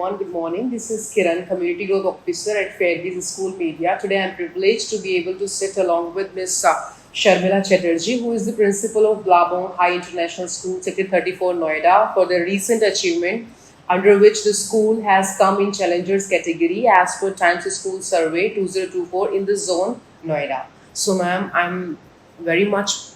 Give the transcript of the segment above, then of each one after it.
everyone. Good morning. This is Kiran, Community Growth Officer at Fairview School Media. Today I'm privileged to be able to sit along with Ms. Sharmila Chatterjee, who is the principal of Blabong High International School, Sector 34, Noida, for the recent achievement under which the school has come in Challengers category as per Times School Survey 2024 in the zone Noida. So, ma'am,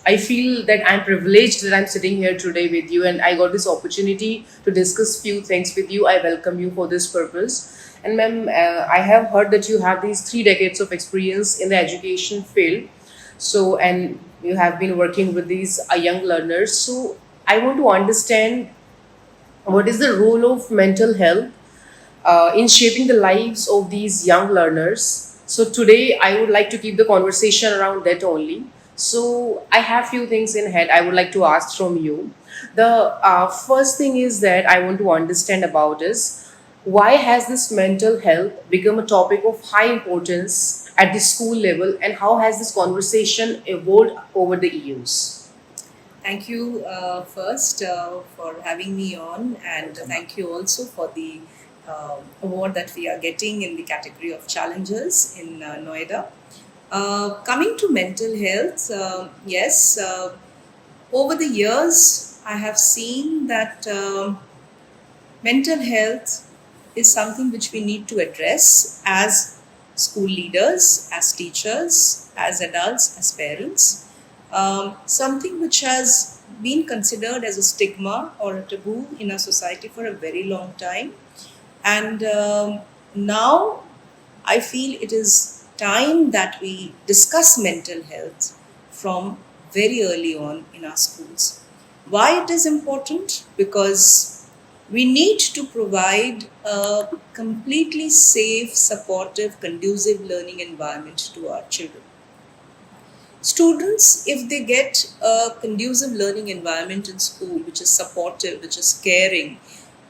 I feel that I'm privileged that I'm sitting here today with you and I got this opportunity to discuss few things with you. I welcome you for this purpose. And ma'am, I have heard that you have these 3 decades of experience in the education field. So, and you have been working with these young learners. So, I want to understand what is the role of mental health in shaping the lives of these young learners. So today I would like to keep the conversation around that only. So I have few things in head I would like to ask from you. The first thing is that I want to understand about is why has this mental health become a topic of high importance at the school level, and how has this conversation evolved over the years? Thank you first for having me on, and thank you also for the award that we are getting in the category of challenges in Noida. Coming to mental health, yes, over the years, I have seen that mental health is something which we need to address as school leaders, as teachers, as adults, as parents. Something which has been considered as a stigma or a taboo in our society for a very long time. And now I feel it is time that we discuss mental health from very early on in our schools. Why it is important? Because we need to provide a completely safe, supportive, conducive learning environment to our children. Students, if they get a conducive learning environment in school, which is supportive, which is caring,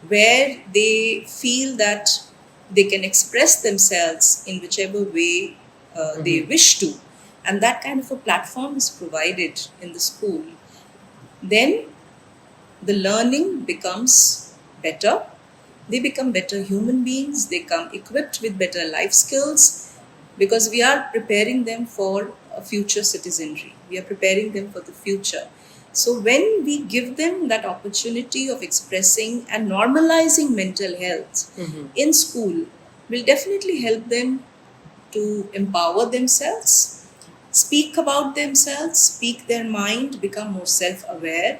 where they feel that they can express themselves in whichever way they wish to, and that kind of a platform is provided in the school, then the learning becomes better. They become better human beings, they come equipped with better life skills, because we are preparing them for a future citizenry. We are preparing them for the future. So when we give them that opportunity of expressing and normalizing mental health in school, will definitely help them to empower themselves, speak about themselves, speak their mind, become more self-aware.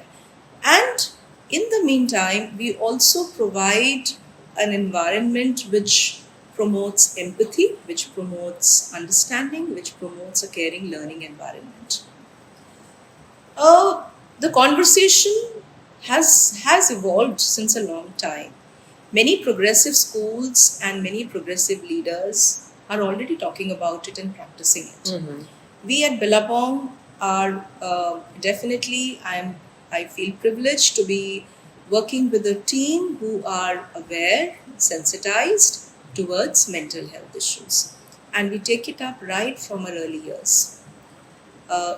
And in the meantime, we also provide an environment which promotes empathy, which promotes understanding, which promotes a caring learning environment. The conversation has evolved since a long time. Many progressive schools and many progressive leaders are already talking about it and practicing it. We at Billabong are definitely, I feel privileged to be working with a team who are aware, sensitized towards mental health issues. And we take it up right from our early years.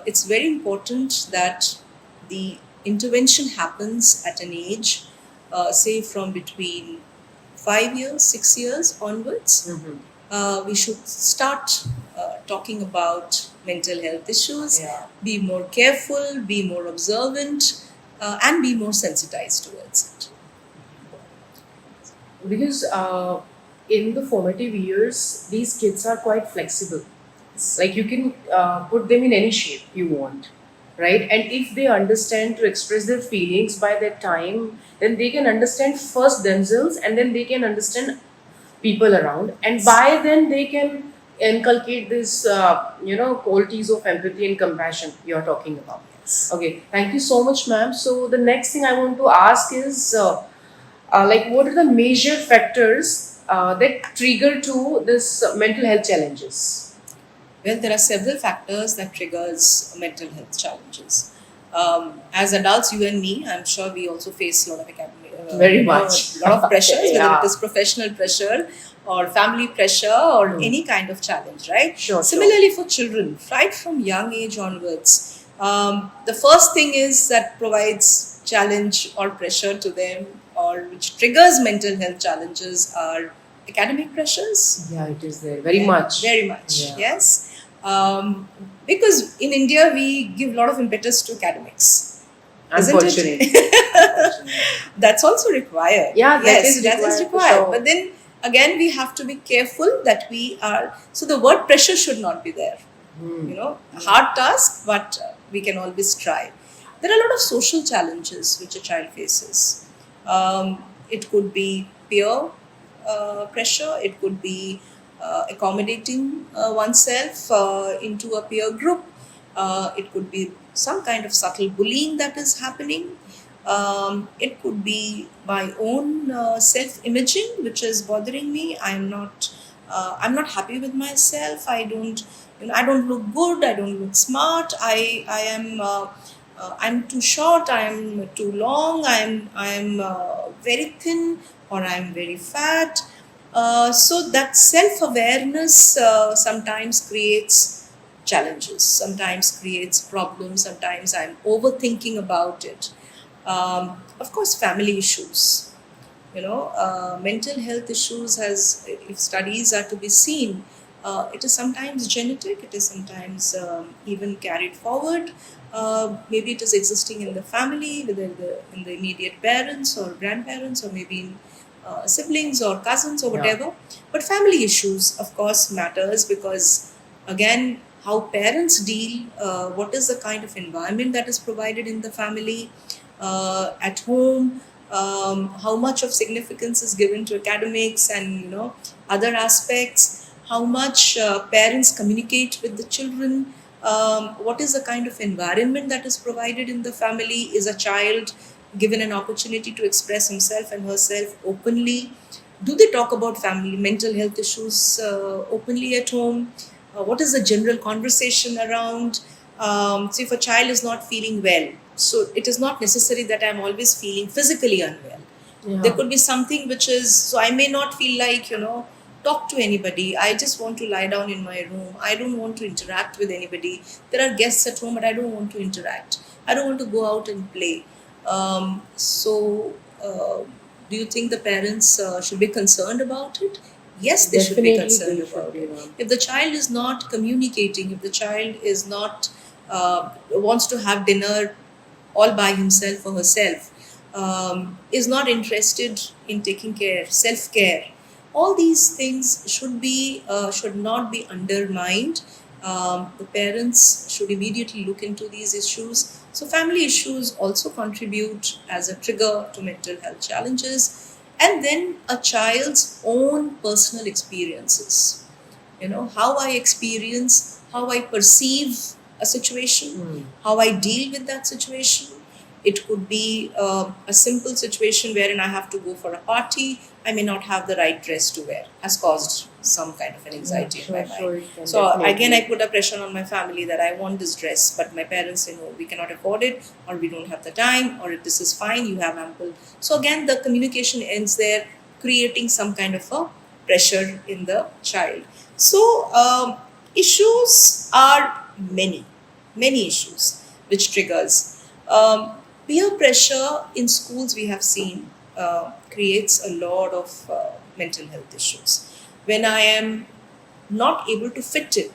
It's very important that the intervention happens at an age, say from between 5 years, 6 years onwards. We should start talking about mental health issues, be more careful, be more observant, and be more sensitized towards it. Because in the formative years, these kids are quite flexible. Like you can put them in any shape you want, right? And if they understand to express their feelings by that time, then they can understand first themselves and then they can understand people around, and by then they can inculcate this qualities of empathy and compassion you're talking about. Okay, thank you so much, ma'am. So the next thing I want to ask is like what are the major factors that trigger to this mental health challenges? Well, there are several factors that triggers mental health challenges. As adults, you and me, I'm sure we also face a lot of Very much. a lot of pressures, whether Yeah. it is professional pressure or family pressure or any kind of challenge, right? Sure. Similarly, for children, right from young age onwards, the first thing is that provides challenge or pressure to them or or which triggers mental health challenges are academic pressures. Yeah, it is there very much. Very much, Yeah. yes. Because in India, we give a lot of impetus to academics. Isn't it? Unfortunately. That's also required. Yeah, that yes, is that is required for required. sure. But then again, we have to be careful that we are. So the word pressure should not be there. You know, a hard task, but we can always try. There are a lot of social challenges which a child faces. It could be peer pressure. It could be accommodating oneself into a peer group. It could be some kind of subtle bullying that is happening. It could be my own self-imaging, which is bothering me. I'm not happy with myself. I don't, you know, I don't look good. I don't look smart. I am. I'm too short. I'm too long. I'm very thin, or I'm very fat. So that self-awareness sometimes creates challenges, sometimes creates problems, sometimes I'm overthinking about it. Of course, family issues. You know, mental health issues, has, if studies are to be seen, it is sometimes genetic, it is sometimes even carried forward. Maybe it is existing in the family, whether in the immediate parents or grandparents, or maybe in siblings or cousins or Yeah. whatever. But family issues, of course, matters, because again, how parents deal, what is the kind of environment that is provided in the family, at home, how much of significance is given to academics and, you know, other aspects, how much parents communicate with the children, what is the kind of environment that is provided in the family. Is a child given an opportunity to express himself and herself openly? Do they talk about family mental health issues openly at home? What is the general conversation around? So if a child is not feeling well, so it is not necessary that I'm always feeling physically unwell. Yeah. There could be something which is, so I may not feel like, you know, talk to anybody. I just want to lie down in my room. I don't want to interact with anybody. There are guests at home, but I don't want to interact. I don't want to go out and play. Do you think the parents should be concerned about it? Yes, they should be Definitely concerned they should about be, it. ma'am. If the child is not communicating, if the child is not wants to have dinner all by himself or herself, is not interested in taking care, self care, all these things should not be undermined. The parents should immediately look into these issues. So family issues also contribute as a trigger to mental health challenges. And then a child's own personal experiences, you know, how I experience, how I perceive a situation, how I deal with that situation. It could be a simple situation wherein I have to go for a party. I may not have the right dress to wear, has caused some kind of an anxiety Yeah, in my sure, mind. it can So definitely. again, I put a pressure on my family that I want this dress, but my parents say no, we cannot afford it, or we don't have the time, or this is fine, you have ample. So again, the communication ends there, creating some kind of a pressure in the child. So issues are many issues which triggers. Peer pressure in schools, we have seen, creates a lot of mental health issues. When I am not able to fit in,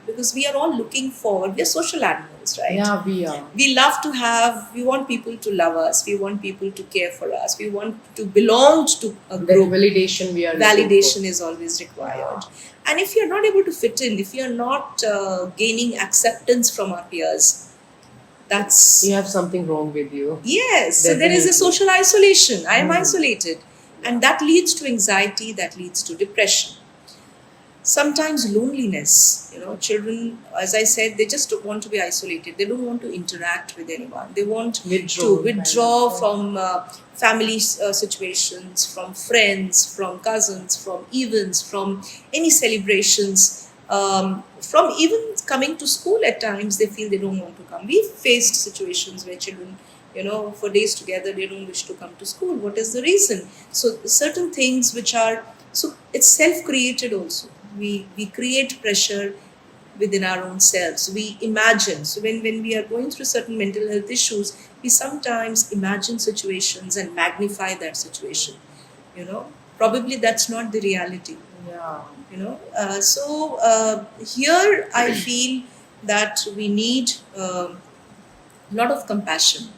because we are all looking forward, we are social animals, right? Yeah, we are. We love to have, we want people to love us, we want people to care for us, we want to belong to a That group. validation we are looking Validation for. is always required. And if you're not able to fit in, if you're not gaining acceptance from our peers, that's, You have something wrong with you. yes, so there is a Definitely. social isolation. I am isolated. And that leads to anxiety, that leads to depression. Sometimes loneliness. You know, children, as I said, they just don't want to be isolated. They don't want to interact with anyone. They want to withdraw from family situations, from friends, from cousins, from events, from any celebrations. From even coming to school at times, they feel they don't want to come. We've faced situations where children, you know, for days together, they don't wish to come to school. What is the reason? So certain things which are, so it's self-created also. We create pressure within our own selves. We imagine. So when we are going through certain mental health issues, we sometimes imagine situations and magnify that situation. You know, probably that's not the reality. Yeah. So here I feel that we need a lot of compassion,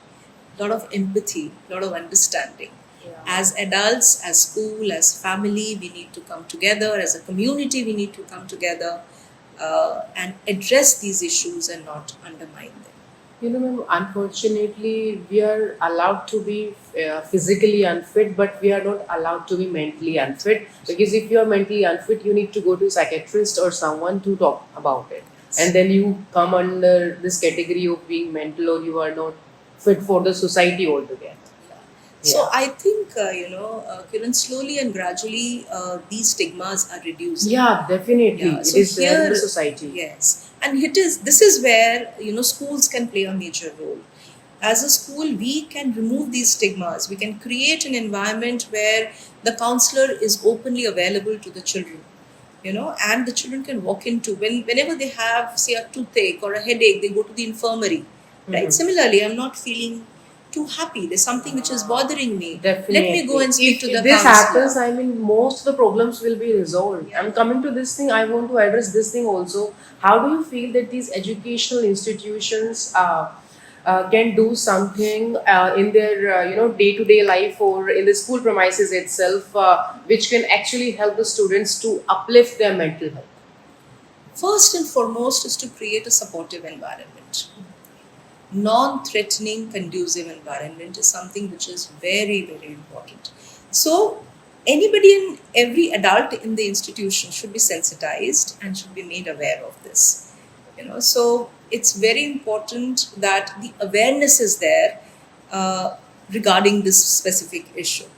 a lot of empathy, a lot of understanding. Yeah. As adults, as school, as family, we need to come together. As a community, we need to come together and address these issues and not undermine them. Ma'am, unfortunately, we are allowed to be physically unfit, but we are not allowed to be mentally unfit. Because if you are mentally unfit, you need to go to a psychiatrist or someone to talk about it. And then you come under this category of being mental, or you are not fit for the society altogether. So Yeah. I think Kiran, slowly and gradually these stigmas are reduced. Yeah, definitely. Yeah, It so is there in here, the society. yes, and this is where schools can play a major role. As a school, we can remove these stigmas. We can create an environment where the counselor is openly available to the children. And the children can walk into whenever they have, say, a toothache or a headache, they go to the infirmary. Right. Mhm. Similarly, I'm not feeling too happy. There's something which is bothering me. Definitely. Let me go and speak If to the this counselor. happens, I mean, most of the problems will be resolved. Yeah. I'm coming to this thing. I want to address this thing also. How do you feel that these educational institutions can do something in their day-to-day life or in the school premises itself, which can actually help the students to uplift their mental health? First and foremost is to create a supportive environment. Non-threatening, conducive environment is something which is very, very important. So anybody and every adult in the institution should be sensitized and should be made aware of this. So it's very important that the awareness is there regarding this specific issue.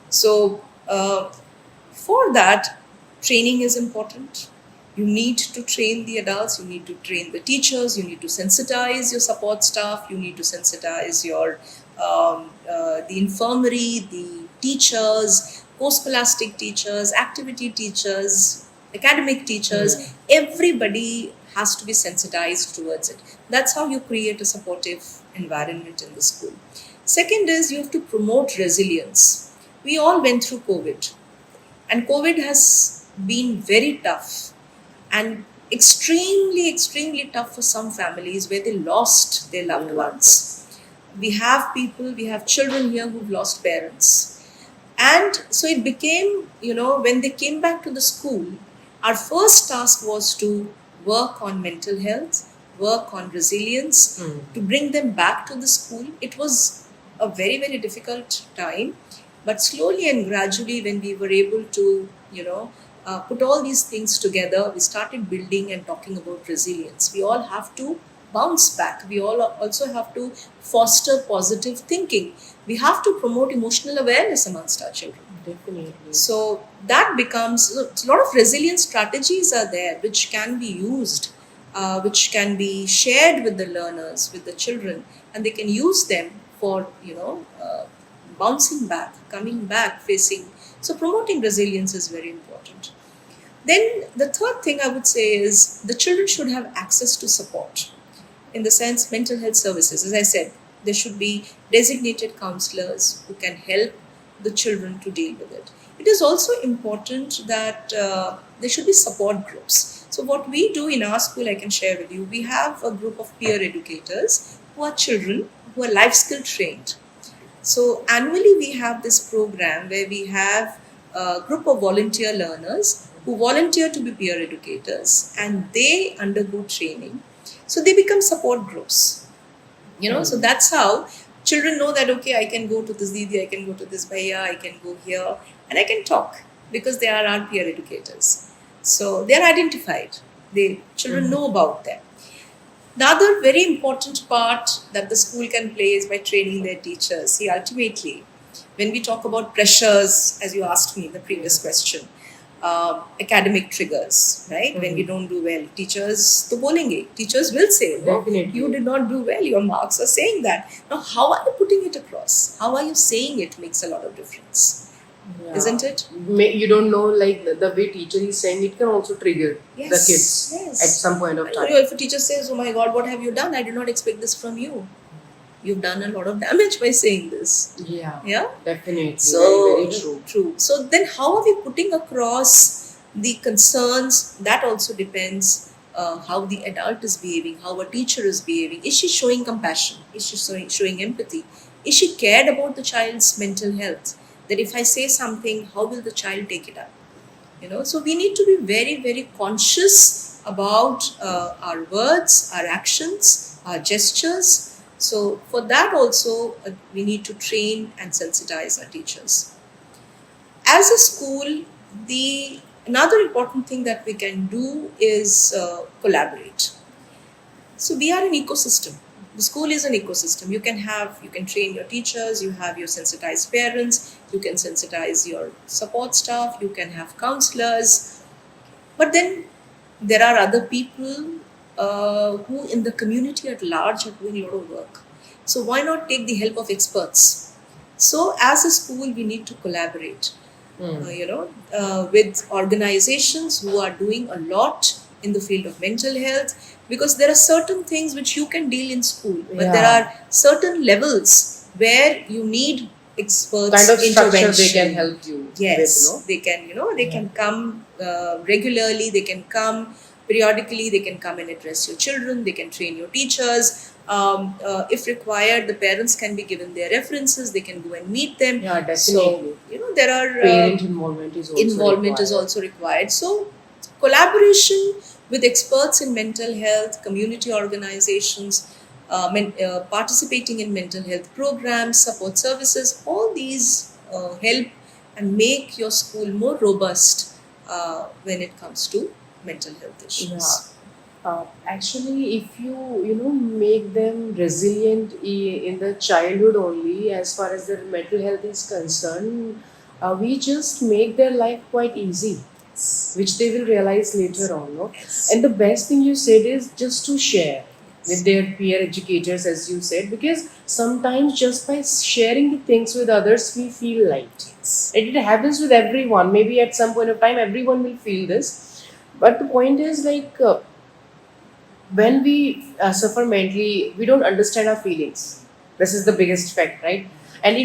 So for that, training is important. You need to train the adults, you need to train the teachers, you need to sensitize your support staff, you need to sensitize your the infirmary, the teachers, post-scholastic teachers, activity teachers, academic teachers. Everybody has to be sensitized towards it. That's how you create a supportive environment in the school. Second is you have to promote resilience. We all went through COVID, and COVID has been very tough and extremely, extremely tough for some families where they lost their loved ones. We have children here who've lost parents. And so it became, when they came back to the school, our first task was to work on mental health, work on resilience, to bring them back to the school. It was a very, very difficult time. But slowly and gradually, when we were able to, put all these things together, we started building and talking about resilience. We all have to bounce back. We all also have to foster positive thinking. We have to promote emotional awareness amongst our children. Definitely. So that becomes a lot of resilience strategies are there which can be used, which can be shared with the learners, with the children, and they can use them for bouncing back, coming back, facing. So promoting resilience is very important. Then the third thing I would say is the children should have access to support. In the sense, mental health services. As I said, there should be designated counselors who can help the children to deal with it. It is also important that there should be support groups. So what we do in our school, I can share with you, we have a group of peer educators who are children who are life skill trained. So annually we have this program where we have a group of volunteer learners who volunteer to be peer educators, and they undergo training. So they become support groups. So that's how children know that, okay, I can go to this Didi, I can go to this Bhaiya, I can go here, and I can talk because they are our peer educators. So they are identified. Children know about them. The other very important part that the school can play is by training their teachers. See, ultimately, when we talk about pressures, as you asked me in the previous question, academic triggers, right? When we don't do well, teachers will say, Definitely. you did not do well, your marks are saying that. Now, how are you putting it across? How are you saying it makes a lot of difference, isn't it? You don't know, like the way teacher is saying, it can also trigger the Yes, kids yes. at some point of time. If a teacher says, oh my God, what have you done? I did not expect this from you. you've done a lot of damage by saying this. Yeah, Yeah. definitely. So Very, very true. So then, how are we putting across the concerns? That also depends. How the adult is behaving, how a teacher is behaving. Is she showing compassion? Is she showing empathy? Is she cared about the child's mental health? That if I say something, how will the child take it up? So we need to be very, very conscious about our words, our actions, our gestures. So for that also, we need to train and sensitize our teachers. As a school, the another important thing that we can do is collaborate. So we are an ecosystem. The school is an ecosystem. You can train your teachers, you have your sensitized parents, you can sensitize your support staff, you can have counselors. But then there are other people who in the community at large are doing a lot of work. So why not take the help of experts? So as a school, we need to collaborate, with organizations who are doing a lot in the field of mental health, because there are certain things which you can deal in school, but there Yeah. are certain levels where you need experts Kind of structure intervention. they can help you Yes, with, no? they can. They can come regularly. They can come periodically. They can come and address your children. They can train your teachers. If required, the parents can be given their references. They can go and meet them. Yeah, definitely. So there are Parent involvement is also involvement is required. also required. So collaboration with experts in mental health, community organizations, participating in mental health programs, support services, all these help and make your school more robust when it comes to mental health issues. Yeah. Actually, if you make them resilient in the childhood only, as far as their mental health is concerned, we just make their life quite easy, which they will realize later on. No? Yes. And the best thing you said is just to share with their peer educators, as you said, because sometimes just by sharing the things with others, we feel light. Yes. It happens with everyone. Maybe at some point of time, everyone will feel this. But the point is like. When we suffer mentally, we don't understand our feelings. This is the biggest fact, right? And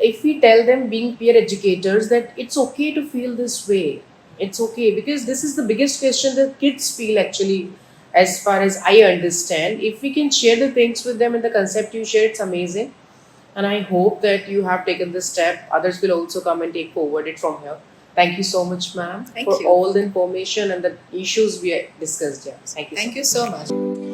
if we tell them, being peer educators, that it's okay to feel this way, it's okay, because this is the biggest question that kids feel actually, as far as I understand. If we can share the things with them in the concept you share, it's amazing. And I hope that you have taken this step. Others will also come and take forward it from here. Thank you so much, ma'am, Thank for you. all the information and the issues we discussed here. Thank you. Thank you so much.